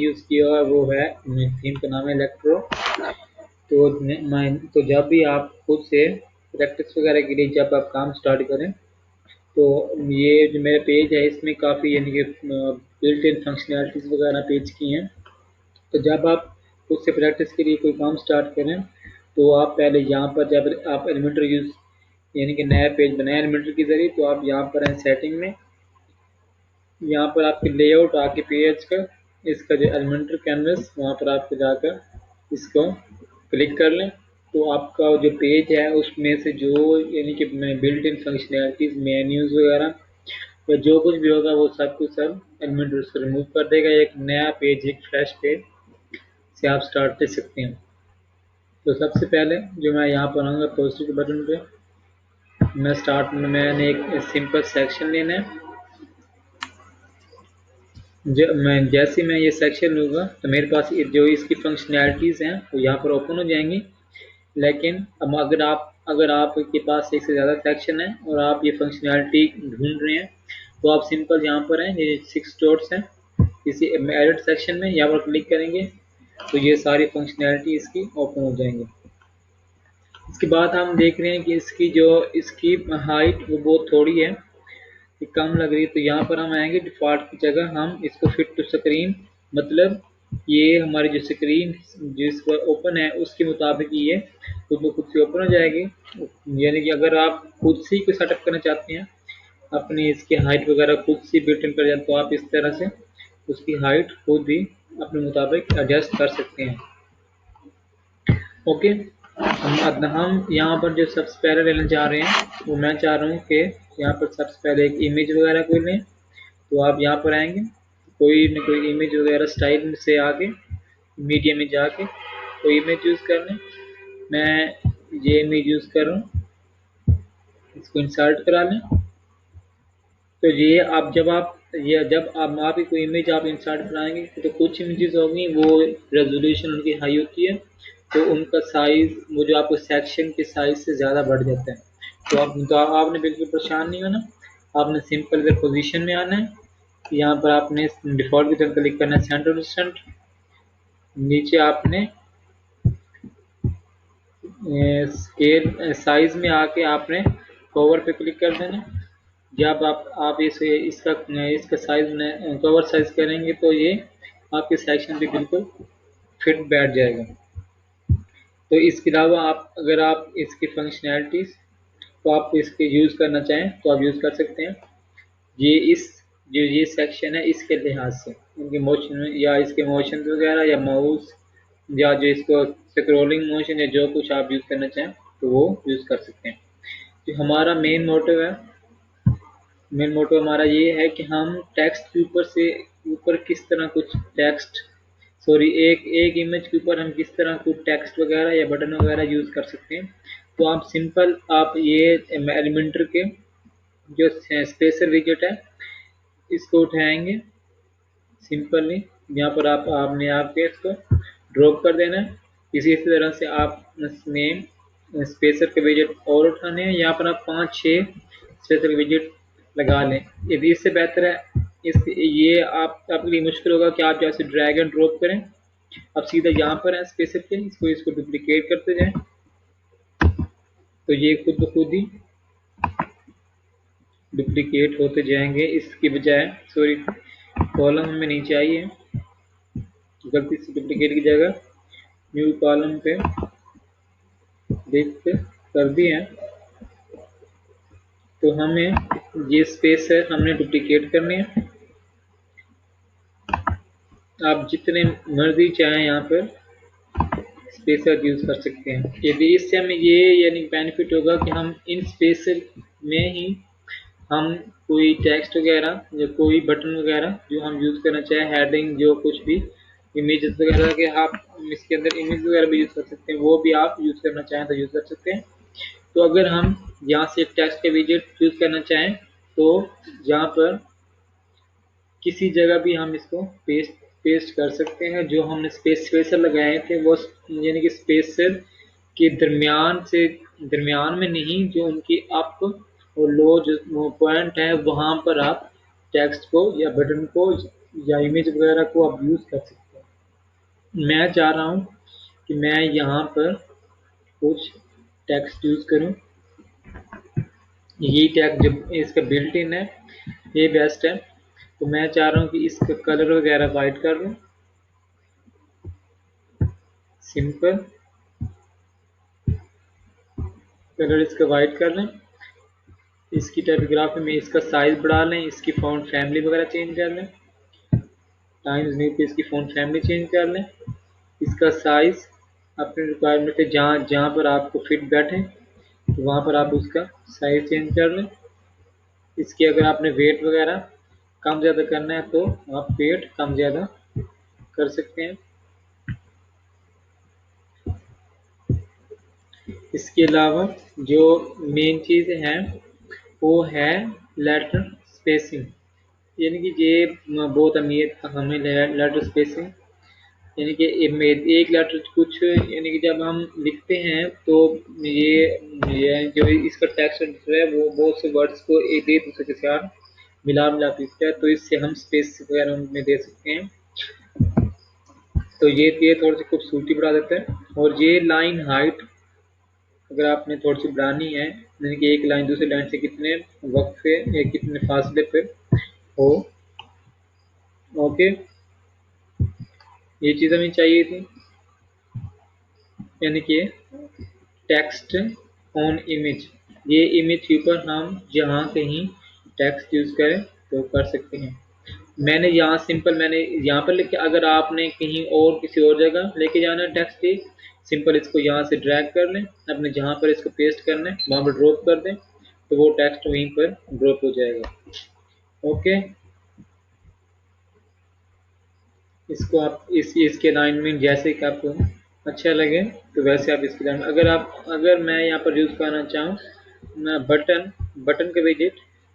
Use किया हुआ वो है, थीम का नाम है इलेक्ट्रो। तो जब भी आप खुद से प्रैक्टिस वगैरह के लिए जब आप काम स्टार्ट करें, तो ये जो मेरा पेज है इसमें काफ़ी यानी कि बिल्ट इन फंक्शनैलिटीज़ वगैरह पेज की हैं। तो जब आप खुद से प्रैक्टिस के लिए कोई काम स्टार्ट करें, तो आप पहले यहाँ पर जब आप एलिमेंटर यूज़ यानी कि नया पेज बनाए एलिमेंटर के ज़रिए, तो आप यहाँ पर हैं सेटिंग में, यहाँ पर आपके लेआउट आके पेज का इसका जो एलिमेंटर कैनवस वहाँ पर आपको जाकर इसको क्लिक कर लें। तो आपका जो पेज है उसमें से जो यानी कि बिल्ट इन फंक्शनैलिटीज़ मेन्यूज़ वगैरह या जो कुछ भी होगा वो सब कुछ सब एलिमेंटर से रिमूव कर देगा। एक नया पेज, एक फ्रेश पेज से आप स्टार्ट कर सकते हैं। तो सबसे पहले जो मैं यहाँ पर आऊँगा प्रोसीड बटन पे, मैं स्टार्ट में मैंने एक सिंपल सेक्शन लेना है। जैसे मैं ये सेक्शन लूँगा तो मेरे पास जो इसकी फंक्शनैलिटीज़ हैं वो यहाँ पर ओपन हो जाएंगी। लेकिन अब अगर आपके पास एक से ज़्यादा सेक्शन है और आप ये फंक्शनैलिटी ढूंढ रहे हैं, तो आप सिंपल यहाँ पर हैं, ये 6 डॉट्स हैं, किसी एडिट सेक्शन में यहाँ पर क्लिक करेंगे तो ये सारी फंक्शनैलिटी इसकी ओपन हो जाएंगी। इसके बाद हम देख रहे हैं कि इसकी हाइट वो बहुत थोड़ी है, ये कम लग रही है। तो यहाँ पर हम आएंगे डिफ़ॉल्ट की जगह हम इसको फिट टू स्क्रीन, मतलब ये हमारी जो स्क्रीन जिस पर ओपन है उसके मुताबिक ये खुद से ओपन हो जाएगी। यानी कि अगर आप खुद से ही कोई सेटअप करना चाहते हैं, अपनी इसकी हाइट वगैरह खुद से बिल्ट इन कर जाए, तो आप इस तरह से उसकी हाइट खुद ही अपने मुताबिक एडजस्ट कर सकते हैं। ओके, हम यहाँ पर जो सबसे पहले लेने जा रहे हैं वो मैं चाह रहा हूँ कि यहाँ पर सबसे पहले एक इमेज वगैरह कोई लें। तो आप यहाँ पर आएंगे, कोई न कोई इमेज वगैरह स्टाइल से आके मीडिया में जाके कोई इमेज यूज़ कर लें। मैं ये इमेज यूज़ कर रहा हूँ, इसको इंसर्ट करा लें। तो ये आप जब आप ही कोई इमेज आप इंसर्ट कराएंगे तो कुछ इमेजेस होंगी वो रेजोल्यूशन उनकी हाई होती है, तो उनका साइज़ वो जो आपको सेक्शन के साइज़ से ज़्यादा बढ़ जाता है। तो आपने बिल्कुल परेशान नहीं होना, आपने सिंपल इधर पोजीशन में आना है, यहाँ पर आपने डिफ़ॉल्ट की तरफ क्लिक करना है, सेंटर डिस्टेंट, नीचे आपने स्केल साइज़ में आके आपने कवर पे क्लिक कर देना। जब आप इसका साइज़ कवर साइज़ करेंगे तो ये आपके सेक्शन पे बिल्कुल फिट बैठ जाएगा। तो इसके अलावा अगर आप इसकी फंक्शनैलिटीज़ तो आप इसके यूज़ करना चाहें तो आप यूज़ कर सकते हैं। ये सेक्शन है इसके लिहाज से इनके मोशन या इसके मोशन वगैरह या माउस या जो इसको स्क्रॉलिंग मोशन या जो कुछ आप यूज़ करना चाहें तो वो यूज़ कर सकते हैं। तो हमारा मेन मोटो हमारा ये है कि हम टेक्स्ट के ऊपर किस तरह कुछ एक इमेज के ऊपर हम किस तरह कुछ टेक्स्ट वगैरह या बटन वगैरह यूज़ कर सकते हैं। तो आप ये एलिमेंटर के जो स्पेसर विजेट है इसको उठाएंगे सिंपली, यहाँ पर आपने आपके इसको ड्रॉप कर देना है। इसी तरह से आप नेम स्पेसर के विजेट और उठाने हैं, यहाँ पर आप 5-6 स्पेसर के विजेट लगा लें। यदि इससे बेहतर है ये आपके लिए मुश्किल होगा कि आप जैसे ड्रैग एंड ड्रॉप करें, अब सीधा यहाँ पर है स्पेसर के, इसको डुप्लीकेट करते जाएं तो ये खुद ब खुद ही डुप्लीकेट होते जाएंगे। इसकी बजाय कॉलम हमें नहीं चाहिए, गलती से डुप्लीकेट की जगह न्यू कॉलम पे देख कर दिए हैं। तो हमें ये स्पेस है हमने डुप्लीकेट करनी है। आप जितने मर्जी चाहें यहाँ पर स्पेसर यूज़ कर सकते हैं। यदि इससे हमें ये यानी बेनिफिट होगा कि हम इन स्पेसर में ही हम कोई टेक्स्ट वगैरह या कोई बटन वगैरह जो हम यूज़ करना चाहें, हेडिंग जो कुछ भी इमेजेस वगैरह के आप इसके अंदर इमेज वगैरह भी यूज़ कर सकते हैं, वो भी आप यूज़ करना चाहें तो यूज़ कर सकते हैं। तो अगर हम यहाँ से टेक्स्ट के विजेट यूज़ करना चाहें तो यहाँ पर किसी जगह भी हम इसको पेस्ट कर सकते हैं। जो हमने स्पेसर लगाए थे वो यानी कि स्पेसर के दरमियान में नहीं, जो उनकी अप और लो जो पॉइंट है वहाँ पर आप टेक्स्ट को या बटन को या इमेज वगैरह को आप यूज़ कर सकते हैं। मैं चाह रहा हूँ कि मैं यहाँ पर कुछ टेक्स्ट यूज़ करूँ। ये टैग जब इसका बिल्ट इन है, ये बेस्ट है। तो मैं चाह रहा हूँ कि इसका कलर वगैरह वाइट कर दूँ, सिंपल कलर इसका वाइट कर लें। इसकी टाइपोग्राफी में इसका साइज बढ़ा लें, इसकी फ़ॉन्ट फैमिली वगैरह चेंज कर लें, टाइम्स न्यू पे इसकी फ़ॉन्ट फैमिली चेंज कर लें। इसका साइज अपने रिक्वायरमेंट पे जहाँ जहाँ पर आपको फिट बैठे तो वहाँ पर आप उसका साइज चेंज कर लें। इसके अगर आपने वेट वगैरह कम ज़्यादा करना है तो आप वेट कम ज़्यादा कर सकते हैं। इसके अलावा जो मेन चीज़ है वो है लेटर स्पेसिंग, यानी कि ये बहुत अहमियत हमें लेटर स्पेसिंग, यानी कि एक लेटर कुछ, यानी कि जब हम लिखते हैं तो ये जो इसका टेक्स्ट है वो बहुत से वर्ड्स को एक दूसरे के साथ मिला मिला लिखता है, तो इससे हम स्पेस वगैरह उनमें दे सकते हैं। तो ये थोड़ी सी खूबसूरती बढ़ा देता है। और ये लाइन हाइट अगर आपने थोड़ी सी बढ़ानी है, यानी कि एक लाइन दूसरी लाइन से कितने वक्त पे या कितने फासले पे हो, ओके, ये चीज़ हमें चाहिए थी। यानी कि टेक्स्ट ऑन इमेज, ये इमेज के ऊपर हम जहाँ कहीं टेक्स्ट यूज़ करें तो कर सकते हैं। मैंने यहाँ सिंपल मैंने यहाँ पर लिखा, अगर आपने कहीं और किसी और जगह लेके जाना है टेक्स्ट की, सिंपल इसको यहाँ से ड्रैग कर लें, अपने जहाँ पर इसको पेस्ट करना है वहाँ पर ड्रॉप कर दें तो वो टेक्स्ट वहीं पर ड्रॉप हो जाएगा। ओके, इसको आप इसके अलाइनमेंट जैसे कि आपको अच्छा लगे तो वैसे आप इसके अलाइनमेंट, अगर मैं यहाँ पर यूज़ करना चाहूँ ना बटन का विजेट,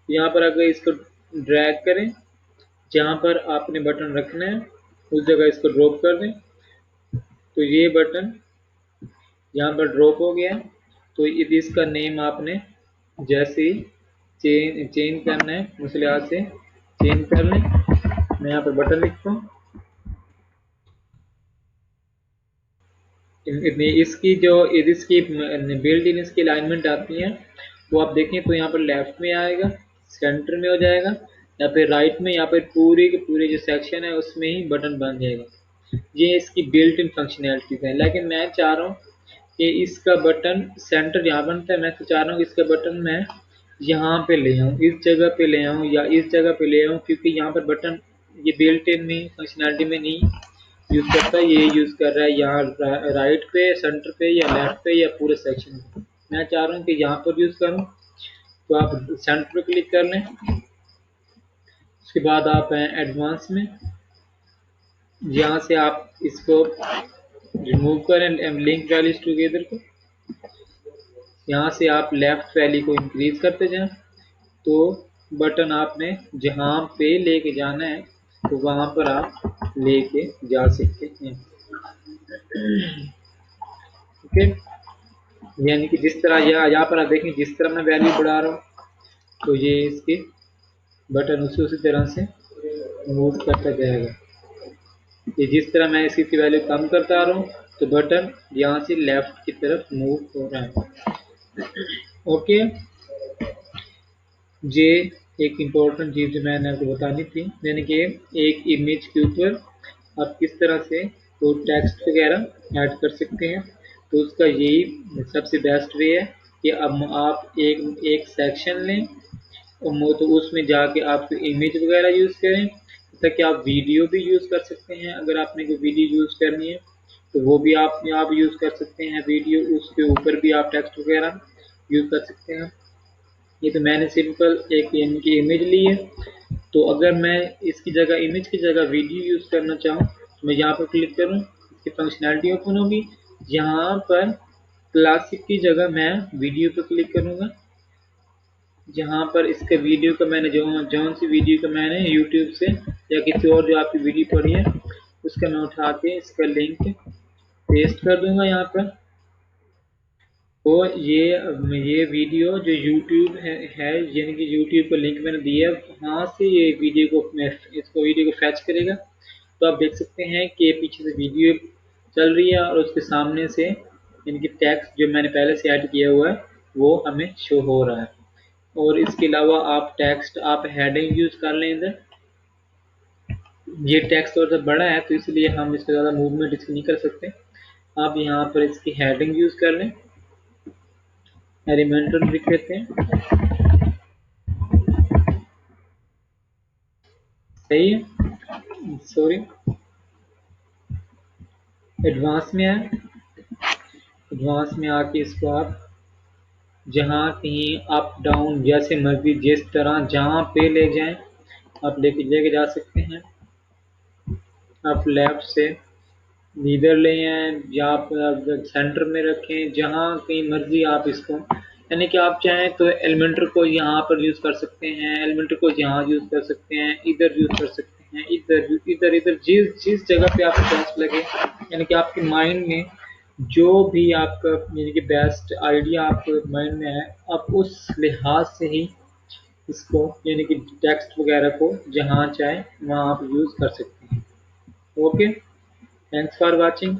यहाँ पर अगर इसको ड्रैग करें, जहाँ पर आपने बटन रखना है उस जगह इसको ड्रॉप कर दें तो ये बटन यहाँ पर ड्रॉप हो गया है। तो इसका नेम आपने जैसे ही चेंज करना है उस लिहाज से चेंज कर लें। मैं यहाँ पर बटन लिखता हूँ। इसकी जो इसकी बिल्ड इन इसकी अलाइनमेंट आती है वो आप देखें तो यहाँ पर लेफ्ट में आएगा, सेंटर में हो जाएगा, या फिर राइट में, या फिर पूरी की पूरी जो सेक्शन है उसमें ही बटन बन जाएगा। ये इसकी बिल्ट इन फंक्शनैलिटीज है। लेकिन मैं चाह रहा हूँ कि इसका बटन सेंटर यहाँ बनता है, मैं तो चाह रहा हूँ कि इसका बटन मैं यहाँ पे ले आऊँ, इस जगह पे ले आऊँ या इस जगह पे ले आऊँ, क्योंकि यहाँ पर बटन ये बिल्ट इन में फंक्शनैलिटी में नहीं यूज़ करता, ये यूज़ कर रहा है यहाँ राइट पे, सेंटर पे या लेफ्ट पे या पूरे सेक्शन पे। मैं चाह रहा हूँ कि यहाँ पर यूज़ करूँ, तो आप सेंटर पे क्लिक कर लें। उसके बाद आप हैं एडवांस में, यहाँ से आप इसको रिमूव करें लिंक वैल्यूज टुगेदर को, यहाँ से आप लेफ्ट वैल्यू को इंक्रीज करते जाएं तो बटन आपने जहाँ पे लेके जाना है तो वहाँ पर आप लेके जा सकते हैं। ओके, यानी कि जिस तरह यहाँ पर आप देखें जिस तरह मैं वैल्यू बढ़ा रहा हूँ तो ये इसके बटन उसी तरह से मूव करता जाएगा। ये जिस तरह मैं इसकी वैल्यू कम करता आ रहा हूँ तो बटन यहाँ से लेफ्ट की तरफ मूव हो रहा है। ओके, ये एक इम्पोर्टेंट चीज़ जो मैंने आपको बतानी थी, यानी कि एक इमेज के ऊपर आप किस तरह से वो टेक्स्ट वगैरह ऐड कर सकते हैं। तो उसका यही सबसे बेस्ट वे है कि अब आप एक सेक्शन लें तो उसमें जाके आप इमेज वगैरह यूज़ करें, ताकि आप वीडियो भी यूज़ कर सकते हैं। अगर आपने कोई वीडियो यूज़ करनी है तो वो भी आप यूज़ कर सकते हैं वीडियो, उसके ऊपर भी आप टेक्स्ट वगैरह यूज़ कर सकते हैं। ये तो मैंने सिंपल एक इनकी इमेज ली है, तो अगर मैं इसकी जगह इमेज की जगह वीडियो यूज़ करना चाहूँ तो मैं यहाँ पर क्लिक करूँ, इसकी फंक्शनैलिटी ओपन होगी। यहाँ पर क्लासिक की जगह मैं वीडियो पर क्लिक करूँगा, जहाँ पर इसके वीडियो का मैंने जौन सी वीडियो का मैंने यूट्यूब से या किसी और जो आपकी वीडियो पड़ी है उसका मैं उठा के इसका लिंक पेस्ट कर दूँगा यहाँ पर। तो ये वीडियो जो यूट्यूब है यानी कि यूट्यूब का लिंक मैंने दिया है, वहाँ से ये वीडियो को इसको वीडियो को फैच करेगा। तो आप देख सकते हैं कि पीछे से वीडियो चल रही है और उसके सामने से इनकी टेक्स्ट जो मैंने पहले से ऐड किया हुआ है वो हमें शो हो रहा है। और इसके अलावा आप हेडिंग यूज कर लें इधर। ये टेक्स्ट थोड़ा सा बड़ा है तो इसलिए हम इसका ज़्यादा मूवमेंट इसकी नहीं कर सकते। आप यहाँ पर इसकी हेडिंग यूज कर लें, एलिमेंटल लिख लेते हैं, सही है। सॉरी, एडवांस में आए, एडवांस में आके इसको आप जहाँ कहीं अप डाउन जैसे मर्जी जिस तरह जहाँ पे ले जाएं आप लेके जा सकते हैं। आप लेफ्ट से इधर ले आए या आप सेंटर में रखें, जहाँ कहीं मर्जी आप इसको, यानी कि आप चाहें तो एलिमेंटर को यहाँ पर यूज़ कर सकते हैं, एलिमेंटर को यहाँ यूज़ कर सकते हैं, इधर यूज़ कर सकते हैं, इधर इधर इधर जिस जिस जगह पे आपको बेस्ट लगे, यानी कि आपके माइंड में जो भी आपका यानी कि बेस्ट आइडिया आपके माइंड में है आप उस लिहाज से ही इसको यानी कि टेक्स्ट वगैरह को जहाँ चाहे वहाँ आप यूज़ कर सकते हैं। Okay, thanks for watching.